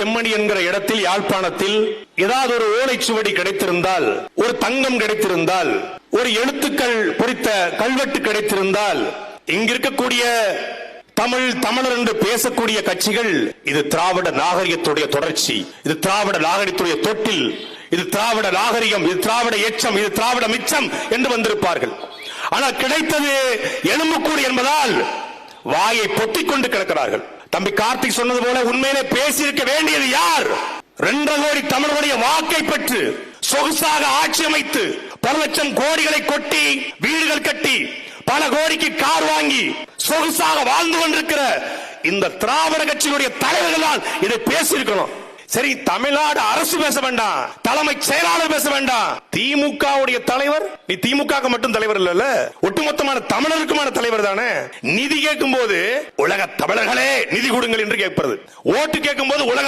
செம்மணி என்கிற இடத்தில் யாழ்ப்பாணத்தில் ஏதாவது ஒரு ஓலைச்சுவடி கிடைத்திருந்தால், ஒரு தங்கம் கிடைத்திருந்தால், ஒரு எழுத்துக்கள் பொறித்த கல்வெட்டு கிடைத்திருந்தால், இங்கிருக்கக்கூடிய தமிழர் என்று பேசக்கூடிய கட்சிகள் இது திராவிட நாகரிகத்துடைய தொடர்ச்சி, இது திராவிட நாகரிகத்துடைய தொட்டில், இது திராவிட நாகரிகம், இது திராவிட எச்சம், இது திராவிட மிச்சம் என்று வந்திருப்பார்கள். ஆனால் கிடைத்தது எலும்புக்கூடு என்பதால் வாயை பொத்திக் கொண்டு கிடக்கிறார்கள். தம்பி கார்த்திக் சொன்னது போல உண்மையிலே பேசியிருக்க வேண்டியது யார்? 2 கோடி தமிழர்களுடைய வாக்கை பெற்று சொகுசாக ஆட்சி அமைத்து பல லட்சம் கோடிகளை கொட்டி வீடுகள் கட்டி பல கோடிக்கு கார் வாங்கி சொகுசாக வாழ்ந்து கொண்டிருக்கிற இந்த திராவிட கட்சியினுடைய தலைவர்கள் தான் இதை பேசியிருக்கணும். சரி, தமிழ்நாடு அரசு பேச வேண்டாம், தலைமை செயலாளர் பேச வேண்டாம். திமுகவுடைய தலைவர், நீ திமுக மட்டும் தலைவர் இல்ல, ஒட்டுமொத்தமான தமிழருக்குமான தலைவர் தானே. நிதி கேட்கும் போது உலக தமிழர்களே நிதி கொடுங்கள் என்று கேட்பது, ஓட்டு கேட்கும் போது உலக